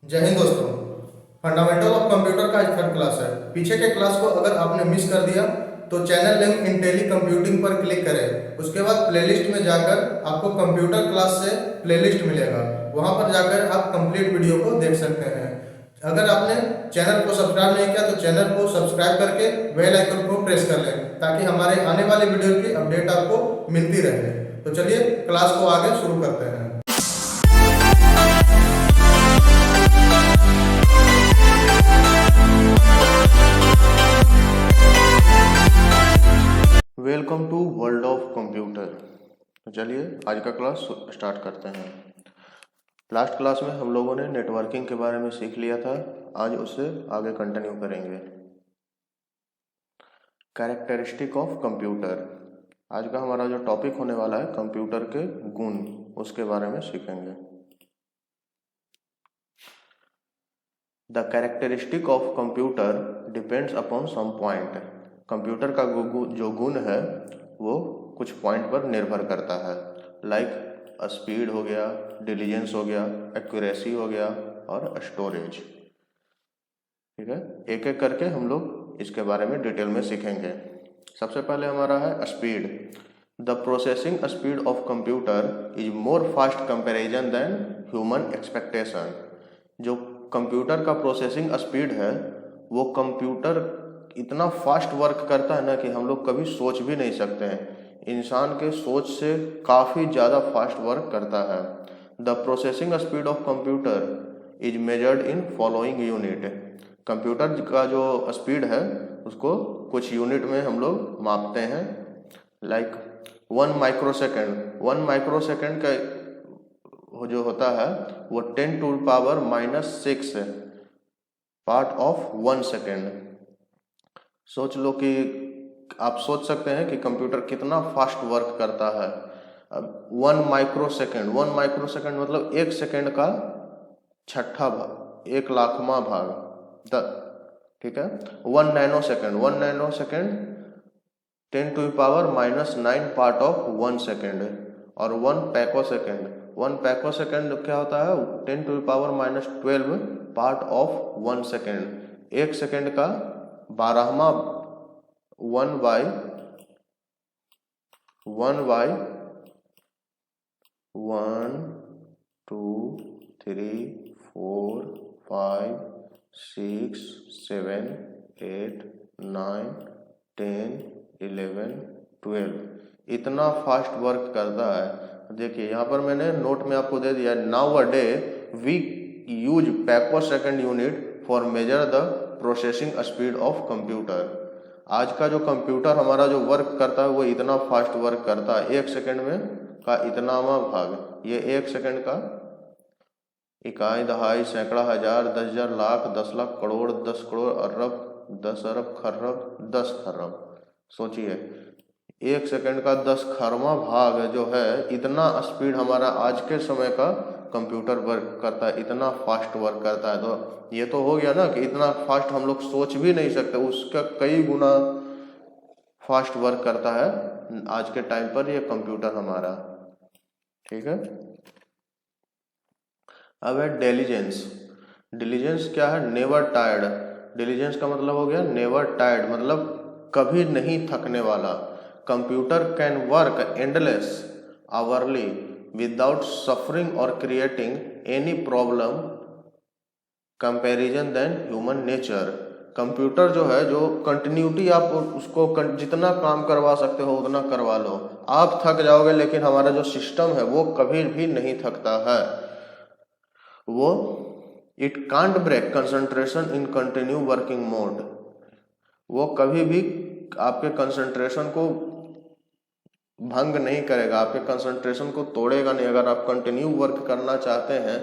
जय हिंद दोस्तों। Fundamental of computer का आज थर्ड क्लास है। पीछे के क्लास को अगर आपने मिस कर दिया तो चैनल लिंक इंटेली कंप्यूटिंग पर क्लिक करें। उसके बाद प्लेलिस्ट में जाकर आपको कंप्यूटर क्लास से प्लेलिस्ट मिलेगा, वहां पर जाकर आप कंप्लीट वीडियो को देख सकते हैं। अगर आपने चैनल को सब्सक्राइब नहीं किया तो चैनल को सब्सक्राइब करके बेल आइकन को प्रेस कर लें ताकि हमारे आने वाले वीडियो की अपडेट आपको मिलती रहे। तो चलिए क्लास को आगे शुरू करते हैं। Welcome to world of computer. तो चलिए आज का क्लास स्टार्ट करते हैं। लास्ट क्लास में हम लोगों ने नेटवर्किंग के बारे में सीख लिया था, आज उससे आगे कंटिन्यू करेंगे। कैरेक्टरिस्टिक ऑफ कंप्यूटर, आज का हमारा जो टॉपिक होने वाला है कंप्यूटर के गुण, उसके बारे में सीखेंगे। The characteristic of computer depends upon some point, computer का जो गुण है वो कुछ पॉइंट पर निर्भर करता है। लाइक स्पीड हो गया, डिलीजेंस हो गया, एक्यूरेसी हो गया और स्टोरेज। ठीक है, एक एक करके हम लोग इसके बारे में डिटेल में सीखेंगे। सबसे पहले हमारा है speed. The processing speed of computer is more fast comparison than human expectation. जो कंप्यूटर का प्रोसेसिंग स्पीड है वो कंप्यूटर इतना फास्ट वर्क करता है ना कि हम लोग कभी सोच भी नहीं सकते हैं। इंसान के सोच से काफ़ी ज़्यादा फास्ट वर्क करता है। The processing speed of computer is measured in following unit. Computer का जो स्पीड है उसको कुछ यूनिट में हम लोग मापते हैं। लाइक 1 माइक्रोसेकेंड, 1 माइक्रोसेकेंड का जो होता है वो 10⁻⁻6 पार्ट ऑफ 1 सेकेंड। सोच लो कि आप सोच सकते हैं कि कंप्यूटर कितना फास्ट वर्क करता है। अब 1 माइक्रोसेकेंड, 1 माइक्रोसेकेंड मतलब 1 सेकेंड का छठा भाग, 1,00,000वां भाग। ठीक है, 1 nano second, 1 nano second 10⁻⁻9 part of 1 second. और 1 पैको सेकेंड, 1 पैको सेकेंड क्या होता है 10⁻12 पार्ट ऑफ 1 सेकेंड। 1 सेकेंड का 12वां 1 बाई 1 2 3 4 5 6 7 8 9 10 11 12 इतना फास्ट वर्क करता है। देखिए यहाँ पर मैंने नोट में आपको दे दिया, now a day we use picosecond unit for measure the processing speed of computer. आज का जो कंप्यूटर हमारा जो वर्क करता है वो इतना फास्ट वर्क करता है, 1 सेकेंड में का इतनावां भाग। ये 1 सेकेंड का इकाई, दहाई, सैकड़ा, हजार, 10,000, लाख, 10 लाख, करोड़, 10 करोड़, अरब, 10 अरब, खरब, 10 खरब। सोचिए 1 सेकेंड का 10 खरवां भाग जो है, इतना स्पीड हमारा आज के समय का कंप्यूटर वर्क करता है, इतना फास्ट वर्क करता है। तो ये तो हो गया ना कि इतना फास्ट हम लोग सोच भी नहीं सकते, उसका कई गुना फास्ट वर्क करता है आज के टाइम पर ये कंप्यूटर हमारा। ठीक है, अब है डिलीजेंस। डिलीजेंस क्या है, नेवर टायर्ड। डिलीजेंस का मतलब हो गया नेवर टायर्ड, मतलब कभी नहीं थकने वाला। Computer can work endless hourly without suffering और creating any problem comparison than human nature. Computer जो है, जो कंटिन्यूटी आप उसको जितना काम करवा सकते हो उतना करवा लो, आप थक जाओगे, लेकिन हमारा जो सिस्टम है वो कभी भी नहीं थकता है। वो it can't break concentration in continue working mode. वो कभी भी आपके कंसंट्रेशन को भंग नहीं करेगा, आपके कंसंट्रेशन को तोड़ेगा नहीं। अगर आप कंटिन्यू वर्क करना चाहते हैं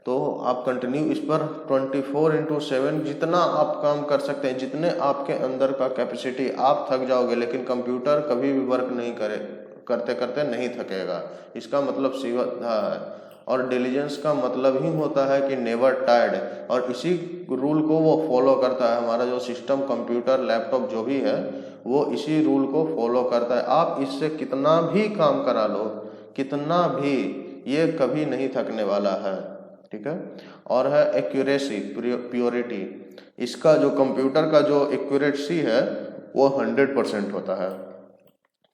तो आप कंटिन्यू इस पर 24/7 जितना आप काम कर सकते हैं, जितने आपके अंदर का कैपेसिटी, आप थक जाओगे, लेकिन कंप्यूटर कभी भी वर्क नहीं करते करते नहीं थकेगा। इसका मतलब सीधा है। और डिलीजेंस का मतलब ही होता है कि नेवर टायर्ड, और इसी रूल को वो फॉलो करता है। हमारा जो सिस्टम, कंप्यूटर, लैपटॉप जो भी है वो इसी रूल को फॉलो करता है। आप इससे कितना भी काम करा लो, कितना भी, ये कभी नहीं थकने वाला है। ठीक है। और है एक्यूरेसी, प्योरिटी। इसका जो कंप्यूटर का जो एक्यूरेसी है वो 100% होता है।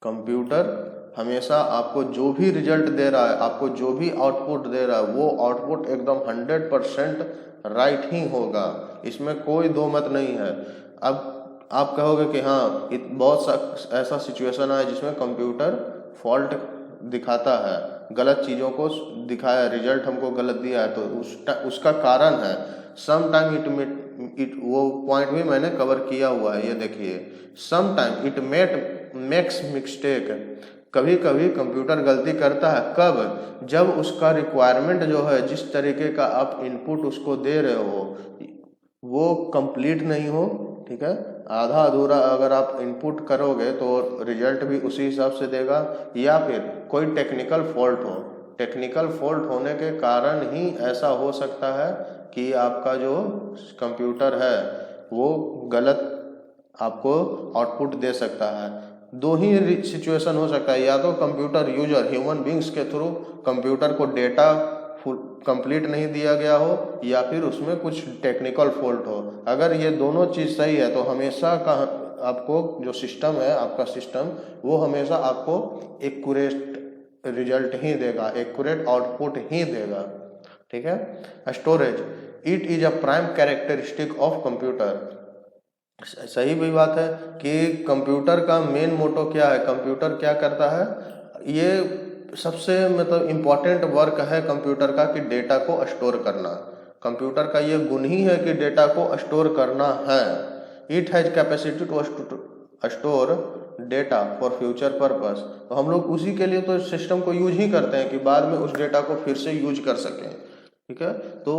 कंप्यूटर हमेशा आपको जो भी रिजल्ट दे रहा है, आपको जो भी आउटपुट दे रहा है, वो आउटपुट एकदम 100% राइट ही होगा, इसमें कोई दो मत नहीं है। अब आप कहोगे कि हाँ बहुत सा ऐसा सिचुएशन है जिसमें कंप्यूटर फॉल्ट दिखाता है, गलत चीज़ों को दिखाया, रिजल्ट हमको गलत दिया है, तो उसका कारण है सम टाइम इट वो पॉइंट भी मैंने कवर किया हुआ है, ये देखिए। Some time it makes mistake, कभी कभी कंप्यूटर गलती करता है। कब? जब उसका रिक्वायरमेंट जो है, जिस तरीके का आप इनपुट उसको दे रहे हो वो कंप्लीट नहीं हो, ठीक है। आधा अधूरा अगर आप इनपुट करोगे तो रिजल्ट भी उसी हिसाब से देगा, या फिर कोई टेक्निकल फॉल्ट हो। टेक्निकल फॉल्ट होने के कारण ही ऐसा हो सकता है कि आपका जो कंप्यूटर है वो गलत आपको आउटपुट दे सकता है। दो ही सिचुएशन हो सकता है, या तो कंप्यूटर यूजर ह्यूमन बींग्स के थ्रू कंप्यूटर को डेटा कंप्लीट नहीं दिया गया हो, या फिर उसमें कुछ टेक्निकल फॉल्ट हो। अगर ये दोनों चीज़ सही है तो हमेशा का आपको जो सिस्टम है, आपका सिस्टम, वो हमेशा आपको एक्यूरेट रिजल्ट ही देगा, एक्यूरेट आउटपुट ही देगा, ठीक है। Storage, it is a prime characteristic of computer. सही भी बात है कि कंप्यूटर का मेन मोटो क्या है, कंप्यूटर क्या करता है, ये सबसे मतलब इम्पॉर्टेंट वर्क है कंप्यूटर का कि डेटा को स्टोर करना। कंप्यूटर का ये गुण ही है कि डेटा को स्टोर करना है। It has capacity to store data for future purpose. तो हम लोग उसी के लिए तो सिस्टम को यूज ही करते हैं कि बाद में उस डेटा को फिर से यूज कर सकें, ठीक है। तो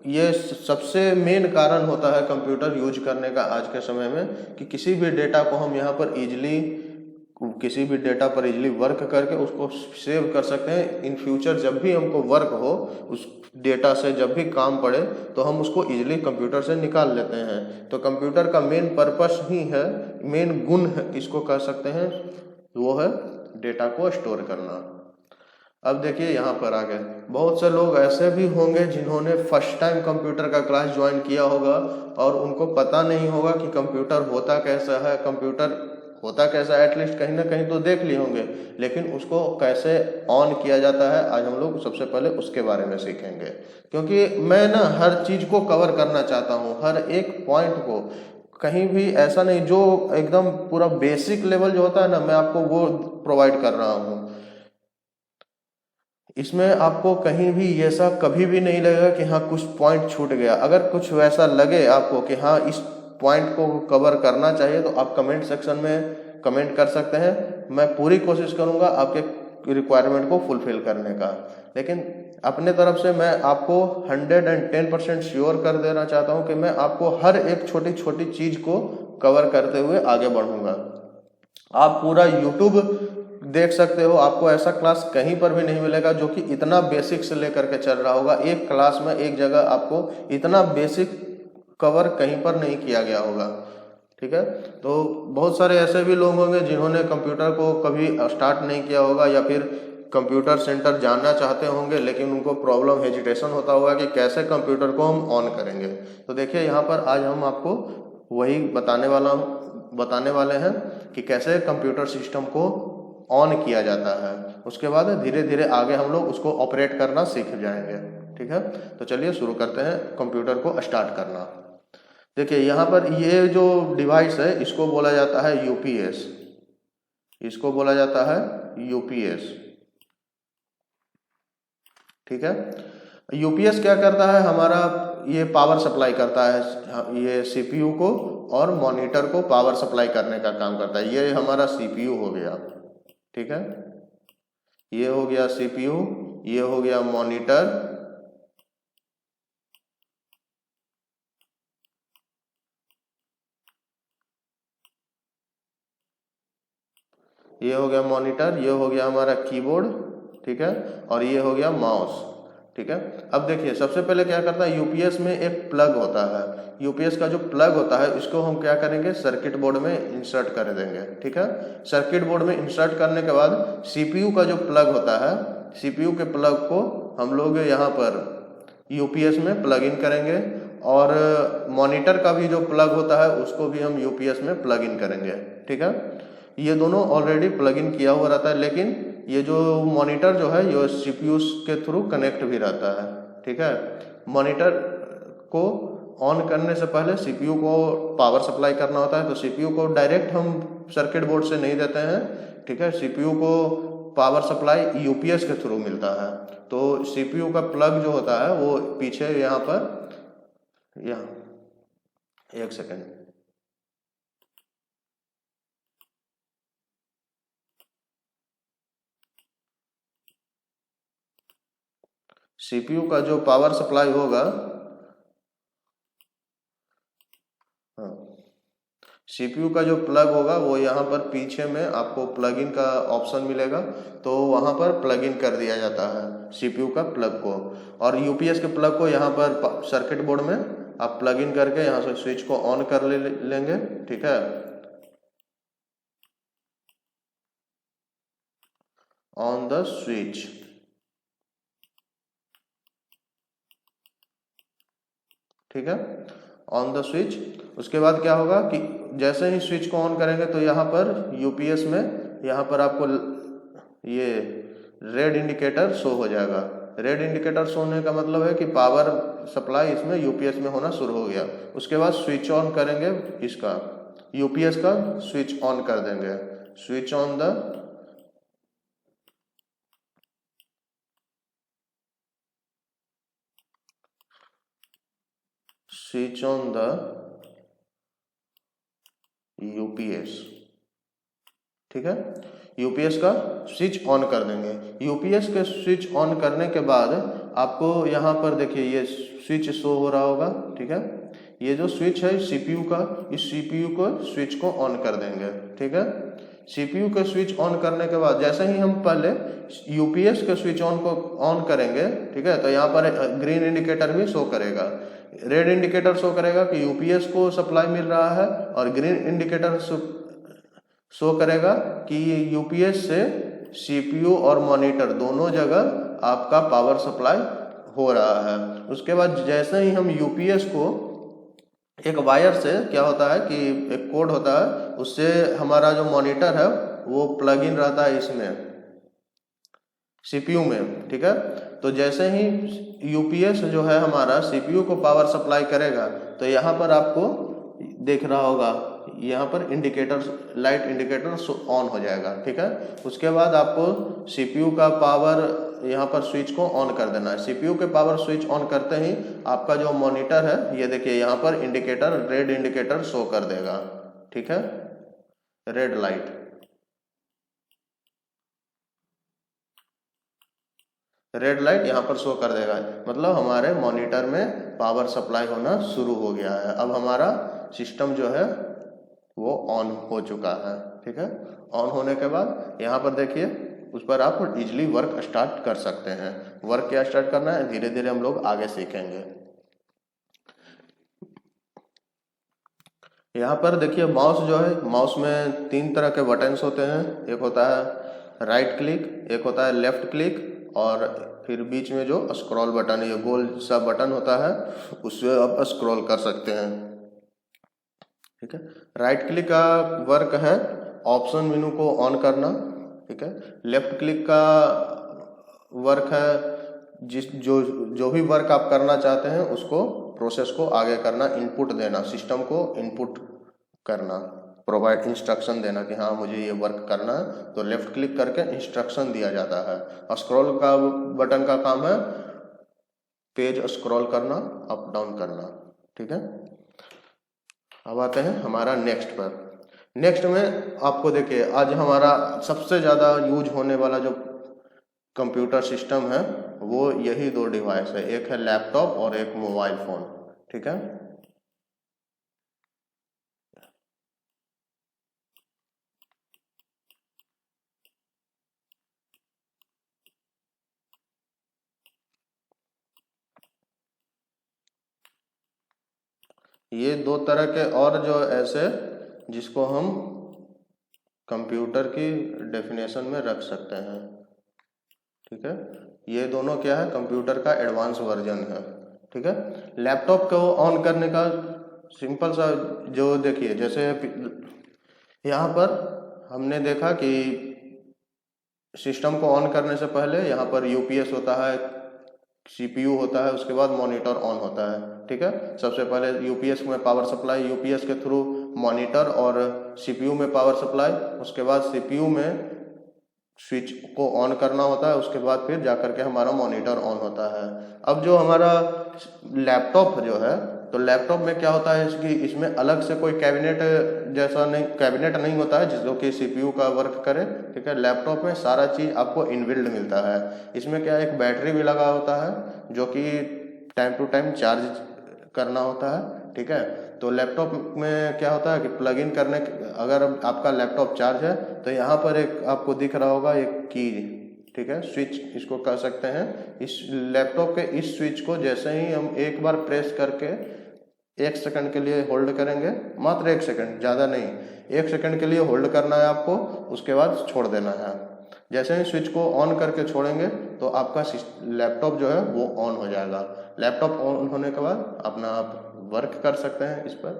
ये सबसे मेन कारण होता है कंप्यूटर यूज करने का आज के समय में, कि किसी भी डेटा को हम यहाँ पर इजीली किसी भी डेटा पर इजीली वर्क करके उसको सेव कर सकते हैं। इन फ्यूचर जब भी हमको वर्क हो, उस डेटा से जब भी काम पड़े तो हम उसको इजीली कंप्यूटर से निकाल लेते हैं। तो कंप्यूटर का मेन पर्पस ही है, मेन गुण है इसको कह सकते हैं, वो है डेटा को स्टोर करना। अब देखिए यहाँ पर आगे बहुत से लोग ऐसे भी होंगे जिन्होंने फर्स्ट टाइम कंप्यूटर का क्लास ज्वाइन किया होगा और उनको पता नहीं होगा कि कंप्यूटर होता कैसा है, कंप्यूटर होता कैसा है, एटलीस्ट कहीं ना कहीं तो देख लिए होंगे, लेकिन उसको कैसे ऑन किया जाता है आज हम लोग सबसे पहले उसके बारे में सीखेंगे। क्योंकि मैं ना हर चीज़ को कवर करना चाहता हूँ, हर एक पॉइंट को, कहीं भी ऐसा नहीं जो एकदम पूरा बेसिक लेवल जो होता है ना, मैं आपको वो प्रोवाइड कर रहा हूँ। इसमें आपको कहीं भी ऐसा कभी भी नहीं लगेगा कि हाँ कुछ पॉइंट छूट गया। अगर कुछ वैसा लगे आपको कि हाँ इस पॉइंट को कवर करना चाहिए तो आप कमेंट सेक्शन में कमेंट कर सकते हैं। मैं पूरी कोशिश करूंगा आपके रिक्वायरमेंट को फुलफिल करने का, लेकिन अपने तरफ से मैं आपको 110% श्योर कर देना चाहता हूं कि मैं आपको हर एक छोटी छोटी चीज को कवर करते हुए आगे बढ़ूंगा। आप पूरा YouTube देख सकते हो, आपको ऐसा क्लास कहीं पर भी नहीं मिलेगा जो कि इतना बेसिक से लेकर के चल रहा होगा। एक क्लास में एक जगह आपको इतना बेसिक कवर कहीं पर नहीं किया गया होगा, ठीक है। तो बहुत सारे ऐसे भी लोग होंगे जिन्होंने कंप्यूटर को कभी स्टार्ट नहीं किया होगा, या फिर कंप्यूटर सेंटर जानना चाहते होंगे लेकिन उनको प्रॉब्लम, हेजिटेशन होता होगा कि कैसे कंप्यूटर को हम ऑन करेंगे। तो देखिए यहाँ पर आज हम आपको वही बताने वाले हैं कि कैसे कंप्यूटर सिस्टम को ऑन किया जाता है। उसके बाद धीरे धीरे आगे हम लोग उसको ऑपरेट करना सीख जाएंगे, ठीक है। तो चलिए शुरू करते हैं कंप्यूटर को स्टार्ट करना। देखिए यहाँ पर ये जो डिवाइस है इसको बोला जाता है यूपीएस, इसको बोला जाता है यूपीएस, ठीक है। यूपीएस क्या करता है, हमारा ये पावर सप्लाई करता है, ये सीपीयू को और मॉनिटर को पावर सप्लाई करने का काम करता है। ये हमारा सीपीयू हो गया, ठीक है, ये हो गया सीपीयू, ये हो गया मॉनिटर, ये हो गया मॉनिटर, ये हो गया हमारा कीबोर्ड, ठीक है, और ये हो गया माउस, ठीक है। अब देखिए सबसे पहले क्या करता है, यूपीएस में एक प्लग होता है। यूपीएस का जो प्लग होता है इसको हम क्या करेंगे, सर्किट बोर्ड में इंसर्ट कर देंगे, ठीक है। सर्किट बोर्ड में इंसर्ट करने के बाद सीपीयू का जो प्लग होता है, सीपीयू के प्लग को हम लोग यहाँ पर यूपीएस में प्लग इन करेंगे, और मॉनिटर का भी जो प्लग होता है उसको भी हम यूपीएस में प्लग इन करेंगे। ठीक है, ये दोनों ऑलरेडी प्लग इन किया हुआ रहता है, लेकिन ये जो मॉनिटर जो है ये सीपीयू के थ्रू कनेक्ट भी रहता है। ठीक है, मॉनिटर को ऑन करने से पहले सीपीयू को पावर सप्लाई करना होता है, तो सीपीयू को डायरेक्ट हम सर्किट बोर्ड से नहीं देते हैं। ठीक है, सीपीयू को पावर सप्लाई यूपीएस के थ्रू मिलता है, तो सीपीयू का प्लग जो होता है वो पीछे यहाँ पर, यहाँ एक सेकेंड, सीपीयू का जो पावर सप्लाई होगा, हाँ, सीपीयू का जो प्लग होगा वो यहाँ पर पीछे में आपको प्लग इन का ऑप्शन मिलेगा, तो वहाँ पर प्लग इन कर दिया जाता है सीपीयू का प्लग को, और यूपीएस के प्लग को यहाँ पर सर्किट बोर्ड में आप प्लग इन करके यहाँ से स्विच को ऑन कर लेंगे। ठीक है, ऑन द स्विच। ठीक है, ऑन द स्विच। उसके बाद क्या होगा कि जैसे ही स्विच को ऑन करेंगे तो यहाँ पर यूपीएस में यहाँ पर आपको ये रेड इंडिकेटर शो हो जाएगा। रेड इंडिकेटर शो होने का मतलब है कि पावर सप्लाई इसमें यूपीएस में होना शुरू हो गया। उसके बाद स्विच ऑन करेंगे, इसका यूपीएस का स्विच ऑन कर देंगे। Switch on the switch on the UPS. ठीक है, यूपीएस का स्विच ऑन कर देंगे। यूपीएस के स्विच ऑन करने के बाद आपको यहाँ पर देखिए ये स्विच शो हो रहा होगा। ठीक है, ये जो स्विच है सीपीयू का, इस सीपीयू को स्विच को ऑन कर देंगे। ठीक है, सीपीयू के स्विच ऑन करने के बाद जैसे ही हम पहले यूपीएस के स्विच ऑन को ऑन करेंगे, ठीक है, तो यहाँ पर ग्रीन इंडिकेटर भी शो करेगा, रेड इंडिकेटर शो करेगा कि यूपीएस को सप्लाई मिल रहा है, और ग्रीन इंडिकेटर शो करेगा कि यूपीएस से सीपीयू और मॉनिटर दोनों जगह आपका पावर सप्लाई हो रहा है। उसके बाद जैसे ही हम यूपीएस को एक वायर से, क्या होता है कि एक कोड होता है, उससे हमारा जो मॉनिटर है वो प्लग इन रहता है इसमें सीपीयू में। ठीक है, तो जैसे ही यूपीएस जो है हमारा सीपीयू को पावर सप्लाई करेगा, तो यहाँ पर आपको देख रहा होगा, यहाँ पर इंडिकेटर, लाइट इंडिकेटर ऑन हो जाएगा। ठीक है, उसके बाद आपको सीपीयू का पावर यहाँ पर स्विच को ऑन कर देना है। सीपीयू के पावर स्विच ऑन करते ही आपका जो मॉनिटर है, ये देखिए यहाँ पर इंडिकेटर, रेड इंडिकेटर शो कर देगा। ठीक है, रेड लाइट, रेड लाइट यहाँ पर शो कर देगा, मतलब हमारे मॉनिटर में पावर सप्लाई होना शुरू हो गया है। अब हमारा सिस्टम जो है वो ऑन हो चुका है। ठीक है, ऑन होने के बाद यहाँ पर देखिए, उस पर आप इजीली वर्क स्टार्ट कर सकते हैं। वर्क क्या स्टार्ट करना है धीरे धीरे हम लोग आगे सीखेंगे। यहाँ पर देखिए माउस जो है, माउस में 3 तरह के बटन्स होते हैं। एक होता है राइट क्लिक, एक होता है लेफ्ट क्लिक, और फिर बीच में जो स्क्रॉल बटन है, ये गोल सा बटन होता है, उससे आप स्क्रॉल कर सकते हैं। ठीक है, राइट क्लिक का वर्क है ऑप्शन मेनू को ऑन करना। ठीक है, लेफ्ट क्लिक का वर्क है जो भी वर्क आप करना चाहते हैं उसको, प्रोसेस को आगे करना, इनपुट देना, सिस्टम को इनपुट करना, प्रोवाइड इंस्ट्रक्शन देना कि हाँ मुझे ये वर्क करना है, तो लेफ्ट क्लिक करके इंस्ट्रक्शन दिया जाता है। स्क्रॉल का बटन का काम है पेज स्क्रॉल करना, अप डाउन करना। ठीक है, अब आते हैं हमारा नेक्स्ट पर। नेक्स्ट में आपको देखिए, आज हमारा सबसे ज़्यादा यूज होने वाला जो कंप्यूटर सिस्टम है वो यही 2 डिवाइस है, एक है लैपटॉप और एक मोबाइल फ़ोन। ठीक है, ये 2 तरह के और जो ऐसे जिसको हम कंप्यूटर की डेफिनेशन में रख सकते हैं। ठीक है, ये दोनों क्या है, कंप्यूटर का एडवांस वर्जन है। ठीक है। लैपटॉप को ऑन करने का सिंपल सा जो देखिए, जैसे यहाँ पर हमने देखा कि सिस्टम को ऑन करने से पहले यहाँ पर यूपीएस होता है, सीपीयू होता है, उसके बाद मॉनिटर ऑन होता है। ठीक है, सबसे पहले यूपीएस में पावर सप्लाई, यूपीएस के थ्रू मॉनिटर और सीपीयू में पावर सप्लाई, उसके बाद सीपीयू में स्विच को ऑन करना होता है, उसके बाद फिर जाकर के हमारा मॉनिटर ऑन होता है। अब जो हमारा लैपटॉप जो है, तो लैपटॉप में क्या होता है कि इसमें अलग से कोई कैबिनेट जैसा नहीं, कैबिनेट नहीं होता है जिसको कि सीपीयू का वर्क करे। ठीक है, लैपटॉप में सारा चीज़ आपको इनबिल्ड मिलता है। इसमें क्या एक बैटरी भी लगा होता है जो कि टाइम टू टाइम चार्ज करना होता है। ठीक है, तो लैपटॉप में क्या होता है कि प्लग इन करने, अगर आपका लैपटॉप चार्ज है तो यहाँ पर एक आपको दिख रहा होगा एक की, ठीक है, स्विच इसको कह सकते हैं। इस लैपटॉप के इस स्विच को जैसे ही हम एक बार प्रेस करके 1 सेकंड के लिए होल्ड करेंगे, मात्र 1 सेकंड, ज़्यादा नहीं, 1 सेकंड के लिए होल्ड करना है आपको, उसके बाद छोड़ देना है। जैसे ही स्विच को ऑन करके छोड़ेंगे तो आपका लैपटॉप जो है वो ऑन हो जाएगा। लैपटॉप ऑन होने के बाद अपना आप वर्क कर सकते हैं इस पर।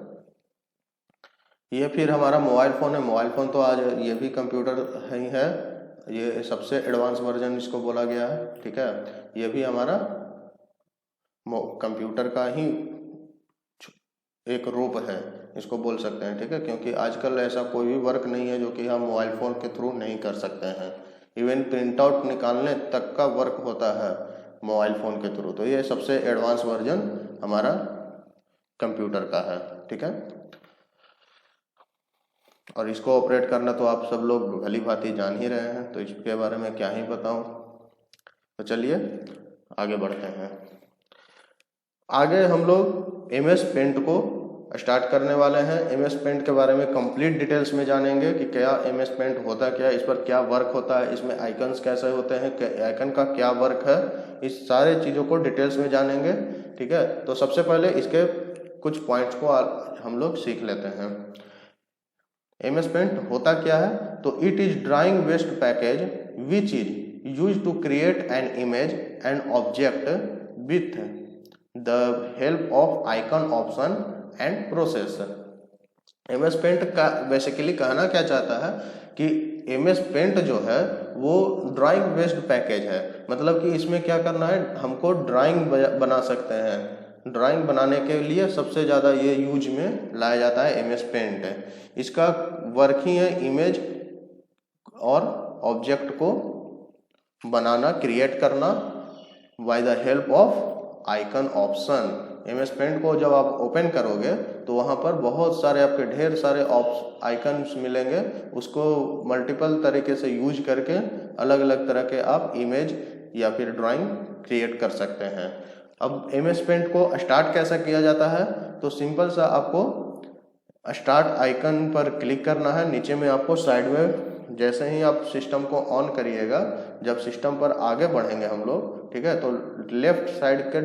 ये फिर हमारा मोबाइल फ़ोन है। मोबाइल फ़ोन तो आज ये भी कंप्यूटर ही है, ये सबसे एडवांस वर्जन इसको बोला गया है। ठीक है, ये भी हमारा कंप्यूटर का ही एक रूप है, इसको बोल सकते हैं। ठीक है, क्योंकि आजकल ऐसा कोई भी वर्क नहीं है जो कि हम मोबाइल फ़ोन के थ्रू नहीं कर सकते हैं। इवन प्रिंट आउट निकालने तक का वर्क होता है मोबाइल फ़ोन के थ्रू। तो ये सबसे एडवांस वर्जन हमारा कंप्यूटर का है। ठीक है, और इसको ऑपरेट करना तो आप सब लोग भली भांति जान ही रहे हैं, तो इसके बारे में क्या ही बताऊं। तो चलिए आगे बढ़ते हैं। आगे हम लोग एमएस पेंट को स्टार्ट करने वाले हैं। एमएस पेंट के बारे में कंप्लीट डिटेल्स में जानेंगे कि क्या एमएस पेंट होता क्या है, इस पर क्या वर्क होता है, इसमें आइकन्स कैसे होते हैं, आइकन का क्या वर्क है, इस सारे चीज़ों को डिटेल्स में जानेंगे। ठीक है, तो सबसे पहले इसके कुछ पॉइंट्स को हम लोग सीख लेते हैं। एमएस पेंट होता क्या है, तो it is drawing based package which is use to create an image and object with the help of icon option and process. MS paint का बेसिकली कहना क्या चाहता है कि एमएस पेंट जो है वो ड्राइंग बेस्ड पैकेज है। मतलब कि इसमें क्या करना है, हमको ड्राइंग बना सकते हैं। ड्राइंग बनाने के लिए सबसे ज़्यादा ये यूज में लाया जाता है एमएस पेंट। इसका वर्क ही है इमेज और ऑब्जेक्ट को बनाना, क्रिएट करना by the help of icon option. MS paint को जब आप ओपन करोगे तो वहाँ पर बहुत सारे आपके ढेर सारे आइकन्स मिलेंगे, उसको मल्टीपल तरीके से यूज करके अलग अलग तरह के आप इमेज या फिर ड्राइंग क्रिएट कर सकते हैं। अब एमएस पेंट को स्टार्ट कैसा किया जाता है, तो सिंपल सा आपको स्टार्ट आइकन पर क्लिक करना है। नीचे में आपको साइड में जैसे ही आप सिस्टम को ऑन करिएगा, जब सिस्टम पर आगे बढ़ेंगे हम लोग, ठीक है, तो लेफ्ट साइड के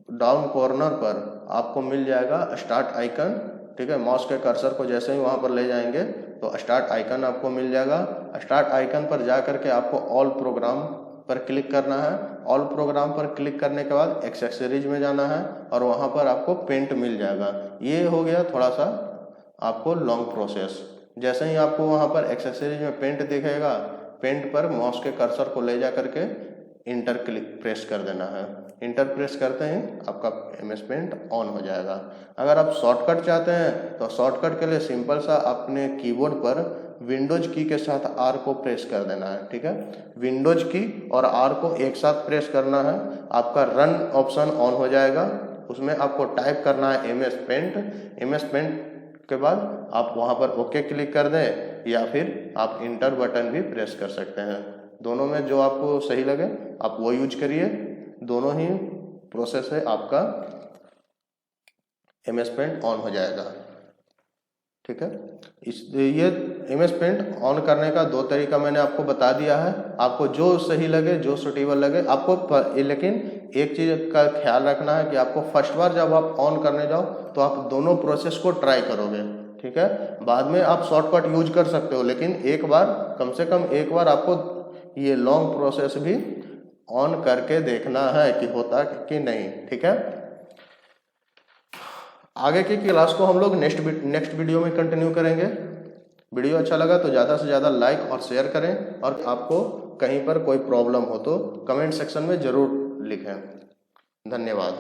डाउन कॉर्नर पर आपको मिल जाएगा स्टार्ट आइकन। ठीक है, माउस के कर्सर को जैसे ही वहां पर ले जाएंगे तो स्टार्ट आइकन आपको मिल जाएगा। स्टार्ट आइकन पर जा करके आपको ऑल प्रोग्राम पर क्लिक करना है। ऑल प्रोग्राम पर क्लिक करने के बाद एक्सेसरीज में जाना है और वहां पर आपको पेंट मिल जाएगा। ये हो गया थोड़ा सा आपको लॉन्ग प्रोसेस। जैसे ही आपको वहां पर एक्सेसरीज में पेंट दिखेगा, पेंट पर माउस के कर्सर को ले जा करके इंटर क्लिक प्रेस कर देना है। इंटर प्रेस करते ही आपका एमएस पेंट ऑन हो जाएगा। अगर आप शॉर्टकट चाहते हैं तो शॉर्टकट के लिए सिंपल सा अपने कीबोर्ड पर विंडोज की के साथ आर को प्रेस कर देना है। ठीक है, विंडोज की और आर को एक साथ प्रेस करना है, आपका रन ऑप्शन ऑन हो जाएगा। उसमें आपको टाइप करना है एमएस पेंट। एमएस पेंट के बाद आप वहां पर ओके क्लिक कर दें या फिर आप इंटर बटन भी प्रेस कर सकते हैं। दोनों में जो आपको सही लगे आप वो यूज करिए। दोनों ही प्रोसेस है, आपका एमएस पेंट ऑन हो जाएगा। ठीक है, ये एमएस पेंट ऑन करने का 2 तरीका मैंने आपको बता दिया है। आपको जो सही लगे, जो सूटेबल लगे आपको, लेकिन एक चीज का ख्याल रखना है कि आपको फर्स्ट बार जब आप ऑन करने जाओ तो आप दोनों प्रोसेस को ट्राई करोगे। ठीक है, बाद में आप शॉर्टकट यूज कर सकते हो, लेकिन एक बार, कम से कम एक बार आपको ये लॉन्ग प्रोसेस भी ऑन करके देखना है कि होता कि नहीं। ठीक है, आगे की क्लास को हम लोग नेक्स्ट वीडियो में कंटिन्यू करेंगे। वीडियो अच्छा लगा तो ज़्यादा से ज़्यादा लाइक और शेयर करें, और आपको कहीं पर कोई प्रॉब्लम हो तो कमेंट सेक्शन में ज़रूर लिखें। धन्यवाद।